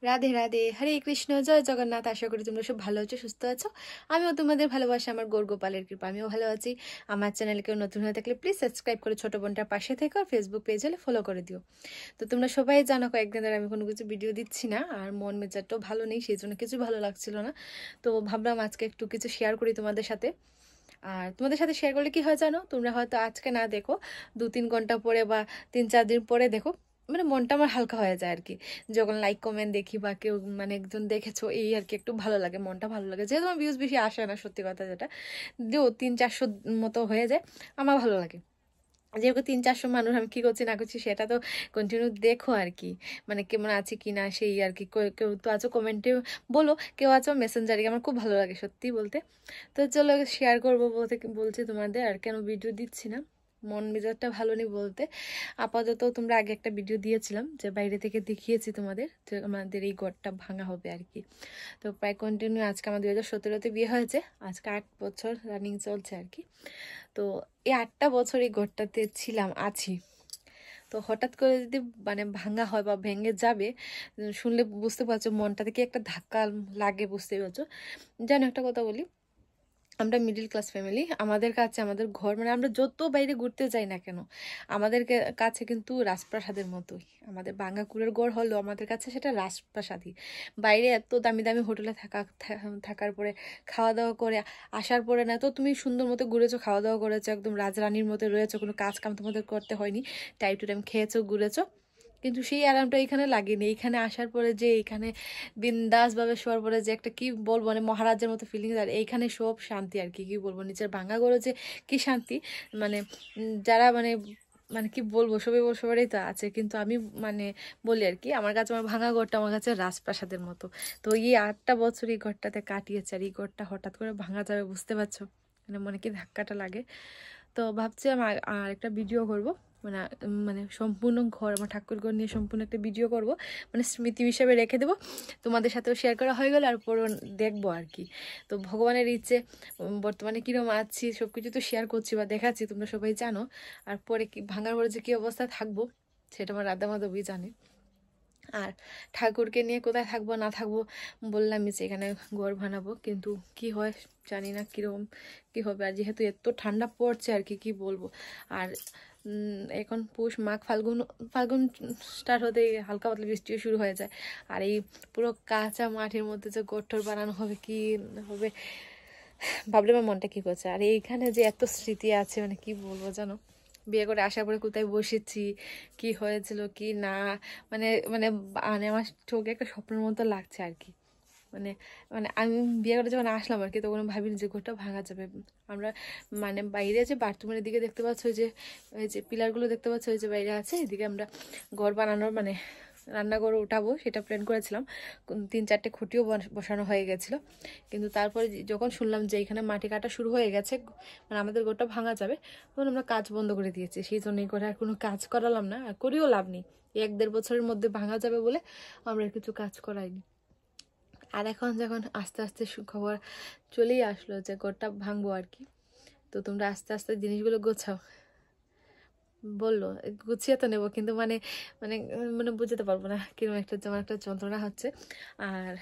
রাধে রাধে, হরে কৃষ্ণ, জয় জগন্নাথ। আশা করি তোমরা সব ভালো আছো, সুস্থ আছো। আমিও তোমাদের ভালোবাসা, আমার গৌর গোপালের কৃপা আমিও ভালো আছি। আমার চ্যানেলে কেউ নতুন হয়ে থাকলে প্লিজ সাবস্ক্রাইব করে ছোট বোনটার পাশে থেকে আর ফেসবুক পেজ হলে ফলো করে দিও। তো তোমরা সবাই জানো কয়েকদিন ধরে আমি কোনো কিছু ভিডিও দিচ্ছি না, আর মন মেজাজটাও ভালো নেই, সেই জন্য কিছু ভালো লাগছিল না। তো ভাবলাম আজকে একটু কিছু শেয়ার করি তোমাদের সাথে। আর তোমাদের সাথে শেয়ার করলে কি হয় জানো, তোমরা হয়তো আজকে না দেখো, 2-3 ঘন্টা পরে বা 3-4 দিন পরে দেখো, মানে মনটা আমার হালকা হয়ে যায় আর কি। যখন লাইক কমেন্ট দেখি বা কেউ মানে একজন দেখেছো এই আর কি, একটু ভালো লাগে, মনটা ভালো লাগে। যেহেতু আমার ভিউজ বেশি আসে না, সত্যি কথা যেটা, দিও 300-400 মতো হয়ে যায়, আমার ভালো লাগে। যেহেতু 300-400 মানুষ আমি কি করছি না করছি সেটা তো কন্টিনিউ দেখো আর কি, মানে কেমন আছে কি না সেই আর কি। কেউ তো আছো কমেন্টে বলো, কেউ আছো মেসেঞ্জারে, আমার খুব ভালো লাগে সত্যি বলতে। তো চলো শেয়ার করবো বলতে বলছি তোমাদের, আর কেন ভিডিও দিচ্ছি না, মন মেজাজটা ভালো নেই বলতে। আপাতত তোমরা আগে একটা ভিডিও দিয়েছিলাম যে বাইরে থেকে দেখিয়েছি তোমাদের, যে আমাদের এই ঘরটা ভাঙা হবে আর কি। তো প্রায় কন্টিনিউ আজকে আমার 2017-তে বিয়ে হয়েছে, আজকে 8 বছর রানিং চলছে আর কি। তো এই 8টা বছর এই ঘরটাতে ছিলাম, আছি। তো হঠাৎ করে যদি মানে ভাঙা হয় বা ভেঙে যাবে, শুনলে বুঝতে পারছো মনটা থেকে একটা ধাক্কা লাগে, বুঝতেই পারছো। জানো একটা কথা বলি, আমরা মিডিল ক্লাস ফ্যামিলি, আমাদের কাছে আমাদের ঘর মানে আমরা যত বাইরে ঘুরতে যাই না কেন, আমাদের কাছে কিন্তু রাজপ্রাসাদের মতোই। আমাদের ভাঙা কুড়ের ঘর হলেও আমাদের কাছে সেটা রাজপ্রাসাদই। বাইরে এত দামি দামি হোটেলে থাকার পরে খাওয়া দাওয়া করে আসার পরে না তো তুমি সুন্দর মতো ঘুরেছো, খাওয়া দাওয়া করেছো, একদম রাজরানীর মতো রয়েছো, কোনো কাজ কাম তোমাদের করতে হয়নি, টাইম টু টাইম খেয়েছো ঘুরেছো, কিন্তু সেই আরামটা এখানে লাগেনি। এখানে আসার পরে যে এখানে বিন্দাস ভাবে শোয়ার পরে যে একটা কি বলবো মানে মহারাজের মতো ফিলিংস, আর এইখানে সব শান্তি আর কি। কি বলবো, নিচের ভাঙা ঘরে যে কি শান্তি, মানে যারা মানে মানে কি বলবো, সবারই তো আছে, কিন্তু আমি মানে বলি আর কি, আমার কাছে আমার ভাঙা ঘরটা আমার কাছে রাজপ্রাসাদের মতো। তো এই 8টা বছর এই ঘরটাতে কাটিয়েছে, আর এই ঘরটা হঠাৎ করে ভাঙা যাবে বুঝতে পারছো, মানে মনে কি ধাক্কাটা লাগে। তো ভাবছি আমি আর একটা ভিডিও করব, মানে মানে সম্পূর্ণ ঘর আমার ঠাকুর ঘর নিয়ে সম্পূর্ণ একটা ভিডিও করব, মানে স্মৃতি হিসাবে রেখে দেবো। তোমাদের সাথেও শেয়ার করা হয়ে গেল, আর পরে দেখবো আর কি। তো ভগবানের ইচ্ছে বর্তমানে কীরকম আছি সব কিছু তো শেয়ার করছি বা দেখাচ্ছি, তোমরা সবাই জানো। আর পরে কি ভাঙার পরে যে কী অবস্থা থাকবো সেটা আমার রাধা মাধবই জানে। আর ঠাকুরকে নিয়ে কোথায় থাকবো না থাকবো বললামই যে এখানে ঘর বানাবো, কিন্তু কি হয় জানি না কীরকম কি হবে। আর যেহেতু এত ঠান্ডা পড়ছে আর কি বলবো। আর এখন পৌষ মাঘ ফাল্গুন ফাল্গুন স্টার্ট হতে হালকা পাতলা বৃষ্টিও শুরু হয়ে যায়। আর এই পুরো কাঁচা মাঠের মধ্যে যে গোঠর বানানো হবে, কি হবে ভাবলে আমার মনটা কি করছে। আর এইখানে যে এত স্মৃতি আছে, মানে কি বলবো জানো, বিয়ে করে আসার পরে কোথায় বসেছি, কি হয়েছিল কি না, মানে মানে মানে আমার চোখে একটা স্বপ্নের মতো লাগছে আর কি। মানে মানে আমি বিয়ে করে যখন আসলাম আর কি, তখন ভাবিনি যে ঘরটা ভাঙা যাবে। আমরা মানে বাইরে যে বাথরুমের দিকে দেখতে পাচ্ছ, ওই যে পিলারগুলো দেখতে পাচ্ছ, ওই যে বাইরে আছে, এদিকে আমরা ঘর বানানোর মানে রান্নাঘর উঠাবো সেটা প্ল্যান করেছিলাম। 3-4টে খুঁটিও বসানো হয়ে গেছিলো, কিন্তু তারপরে যখন শুনলাম যে এখানে মাটি কাটা শুরু হয়ে গেছে, মানে আমাদের ঘরটা ভাঙা যাবে, তখন আমরা কাজ বন্ধ করে দিয়েছি। সেই জন্যই করে আর কোনো কাজ করালাম না, আর করিও লাভ নেই। 1-1.5 বছরের মধ্যে ভাঙা যাবে বলে আমরা কিছু কাজ করাইনি। আর এখন যখন আস্তে আস্তে খবর চলেই আসলো যে ঘরটা ভাঙবো আর কি, তো তোমরা আস্তে আস্তে জিনিসগুলো গোছাও বললো, গুছিয়ে তো নেবো, কিন্তু মানে মানে মানে বুঝতে পারবো না, কিরকম একটা যেমন একটা যন্ত্রণা হচ্ছে। আর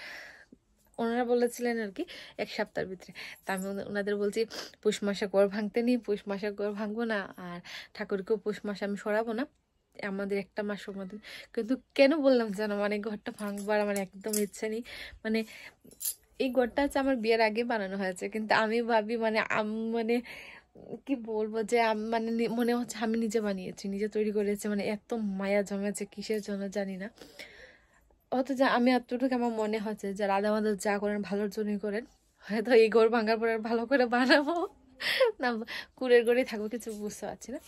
ওনারা বলেছিলেন আর কি 1 সপ্তাহের ভিতরে। তা আমি ওনাদের বলছি পৌষ মাসে ঘর ভাঙতে নিই, পৌষ মাসে ঘর ভাঙবো না, আর ঠাকুরকেও পৌষ মাসে আমি সরাবো না, আমাদের 1টা মাস সময়। কিন্তু কেন বললাম জানো, মানে ঘরটা ভাঙবার আমার একদম ইচ্ছে নেই। মানে এই ঘরটা হচ্ছে আমার বিয়ের আগে বানানো হয়েছে, কিন্তু আমি ভাবি মানে মানে কি বলবো যে মানে মনে হচ্ছে আমি নিজে বানিয়েছি, নিজে তৈরি করেছি, মানে এত মায়া জমেছে কিসের জন্য জানি না। অথচ আমি এতটুকু আমার মনে হচ্ছে যে রাধা মাধব যা করেন ভালোর জন্যই করেন। হয়তো এই ঘর ভাঙার পরে ভালো করে বানাবো না কুড়ের ঘরেই থাকবো, কিছু বুঝতে পারছি না।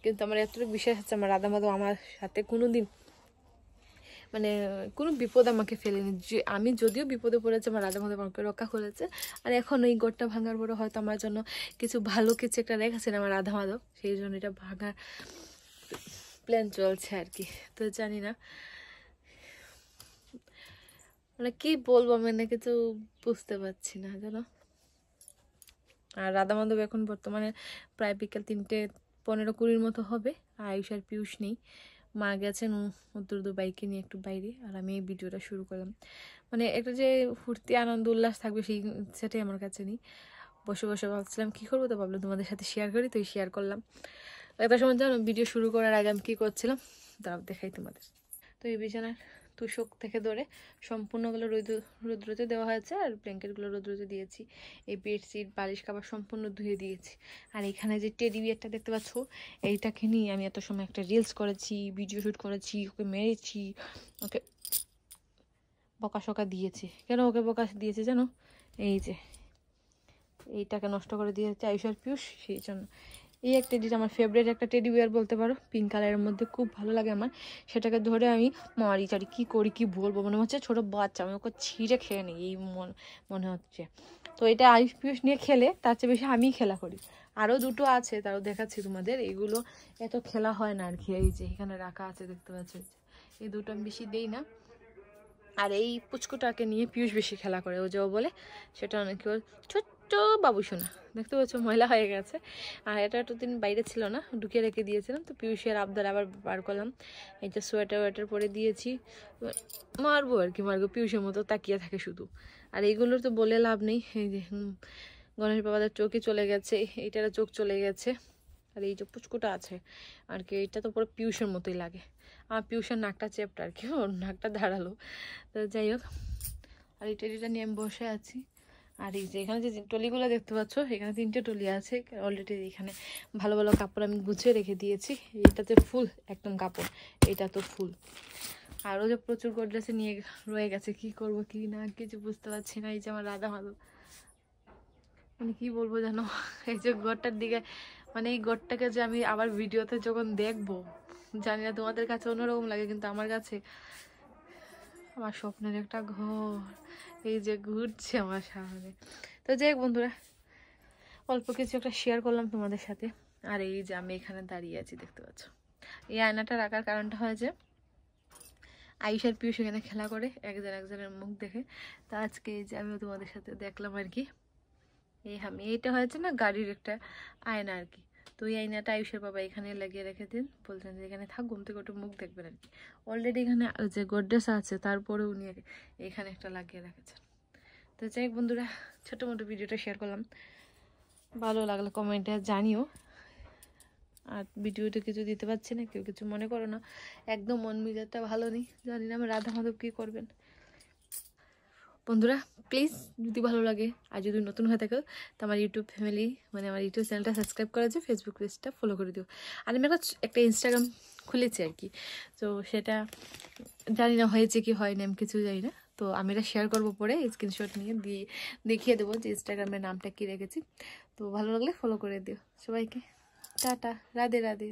কিন্তু আমার এতটুকু বিশ্বাস হচ্ছে আমার রাধা মাধব আমার সাথে কোনোদিন মানে কোনো বিপদ আমাকে ফেলেনি। যে আমি যদিও বিপদে পড়েছি, আমার রাধা মাধব আমাকে রক্ষা করেছে। আর এখন এই ঘরটা ভাঙার পরে হয়তো আমার জন্য কিছু ভালো কিছু একটা রেখেছেন আমার রাধা মাধব, সেই জন্য এটা ভাঙার প্ল্যান চলছে আর কি। তো জানি না মানে কি বলবো, মানে কিছু বুঝতে পারছি না জানো। আর রাধা মাধব এখন বর্তমানে প্রায় বিকেল 3:15-20 মতো হবে, আর আয়ুষ আর পিয়ুষ নেই, মা গেছেন উত্তর দুবাইকে নিয়ে একটু বাইরে, আর আমি এই ভিডিওটা শুরু করলাম। মানে একটা যে ফুর্তি আনন্দ উল্লাস থাকবে সেটাই আমার কাছে নেই। বসে বসে ভাবছিলাম কী করবো, তো ভাবলাম তোমাদের সাথে শেয়ার করি, তো শেয়ার করলাম। একটা সময় জানো ভিডিও শুরু করার আগে আমি কী করছিলাম, তাও দেখাই তোমাদের। তো এই বিছানার তুষক থেকে ধরে সম্পূর্ণগুলো রৌদ্রতে দেওয়া হয়েছে, আর ব্ল্যাঙ্কেটগুলো রৌদ্রতে দিয়েছি। এই বেডশিট বালিশ কাভার সম্পূর্ণ ধুয়ে দিয়েছি। আর এখানে যে টেডি বিয়ারটা দেখতে পাচ্ছ, এইটাকে নিয়ে আমি এত সময় একটা রিলস করেছি, ভিডিও শ্যুট করেছি, ওকে মেরেছি, ওকে বকাশকা দিয়েছি। কেন ওকে বকা দিয়েছি জানো? এই যে এইটাকে নষ্ট করে দিয়েছে আয়ুষার পিয়ুষ, সেই জন্য। এই এক টেডিটা আমার ফেভারিট একটা টেডি বিয়ার বলতে পারো, পিঙ্ক কালারের মধ্যে খুব ভালো লাগে আমার। সেটাকে ধরে আমি মারি চারি কী করি কী বলবো, মনে হচ্ছে ছোটো বাচ্চা, আমি ওকে ছিঁড়ে খেয়ে নিই এই মনে হচ্ছে। তো এটা আয়ুষ পিয়ুষ নিয়ে খেলে তার চেয়ে বেশি আমিই খেলা করি। আরও দুটো আছে, তারও দেখাচ্ছি তোমাদের। এগুলো এত খেলা হয় না আর কি। এই যে এখানে রাখা আছে দেখতে পাচ্ছ, এই দুটো আমি বেশি দেই না। আর এই পুচকুটাকে নিয়ে পিয়ুষ বেশি খেলা করে, ও যাও বলে সেটা অনেক বল ছোট্ট বাবু শোনা, দেখতে পাচ্ছ ময়লা হয়ে গেছে। আর এটা এতদিন বাইরে ছিল না, ঢুকিয়ে রেখে দিয়েছিলাম। তো পিয়ুষের আবদার আবার বার করলাম, এই যে সোয়েটার পরে দিয়েছি। মারবো আর কি, মারবো, পিয়ুষের মতো তাকিয়ে থাকে শুধু। আর এইগুলোর তো বলে লাভ নেই। এই যে গণেশ বাবাদের চোখই চলে গেছে, এইটারও চোখ চলে গেছে। আর এই যে পুচকুটা আছে আর কি, এইটা তো পুরো পিয়ুষের মতোই লাগে। আমার পিয়ুষের নাকটা চেপটা আর কি, ওর নাকটা ধারালো। তো যাই হোক, আর এই টেডিটা নিয়ে আমি বসে আছি। আর এই যে এখানে যে টলিগুলো দেখতে পাচ্ছ, এখানে 3টে টলি আছে অলরেডি। এখানে ভালো ভালো কাপড় আমি গুছিয়ে রেখে দিয়েছি। এইটাতে ফুল একদম কাপড়, এটা তো ফুল। আরও যে প্রচুর গোড্রেসে নিয়ে রয়ে গেছে, কি করব কি না কিছু বুঝতে পারছি না। এই যে আমার রাধা মাধব, মানে কি বলবো জানো, এই যে ঘরটার দিকে, মানে এই ঘরটাকে যে আমি আবার ভিডিওতে যখন দেখবো, জানি না তোমাদের কাছে অন্যরকম লাগে, কিন্তু আমার কাছে আমার স্বপ্নের একটা ঘর এই যে ঘুরছে আমার সামনে। তো যাই হোক বন্ধুরা, অল্প কিছু একটা শেয়ার করলাম তোমাদের সাথে। আর এই যে আমি এখানে দাঁড়িয়ে আছি দেখতে পাচ্ছ, এই আয়নাটা রাখার কারণটা হয় যে আয়ুষ আর পিয়ুষ এখানে খেলা করে একজনের মুখ দেখে। তো আজকে এই যে আমিও তোমাদের সাথে দেখলাম আর কি। এইটা হয়েছে না গাড়ির একটা আয়না আর কি। তো এই আয়নাটা আয়ুষের বাবা এখানে লাগিয়ে রেখে দিন, বলছেন যে এখানে থাক, ঘুম থেকে একটু মুখ দেখবেন আর কি। অলরেডি এখানে যে গোড্রেস আছে তারপরে উনি এখানে একটা লাগিয়ে রেখেছেন। তো যাই হোক বন্ধুরা, ছোটো মোটো ভিডিওটা শেয়ার করলাম, ভালো লাগলো কমেন্টে জানিও। আর ভিডিওটা কিছু দিতে পারছি না, কেউ কিছু মনে করো না, একদম মন মেজাজটা ভালো নেই, জানি না আমার রাধা মাধব কী করবেন। বন্ধুরা প্লিজ যদি ভালো লাগে আর যদি নতুন হয়ে থাকো, তো আমার ইউটিউব ফ্যামিলি, মানে আমার ইউটিউব চ্যানেলটা সাবস্ক্রাইব করা আছে, ফেসবুক পেজটা ফলো করে দিও। আর আমি একটা ইনস্টাগ্রাম খুলেছি আর কি, তো সেটা জানি না হয়েছে কি হয়নি, আমি কিছু জানি না। তো আমি এটা শেয়ার করবো পরে, স্ক্রিনশট নিয়ে দেখিয়ে দেবো যে ইনস্টাগ্রামের নামটা কী রেখেছি। তো ভালো লাগলে ফলো করে দিও সবাইকে। টাটা, রাধে রাধে।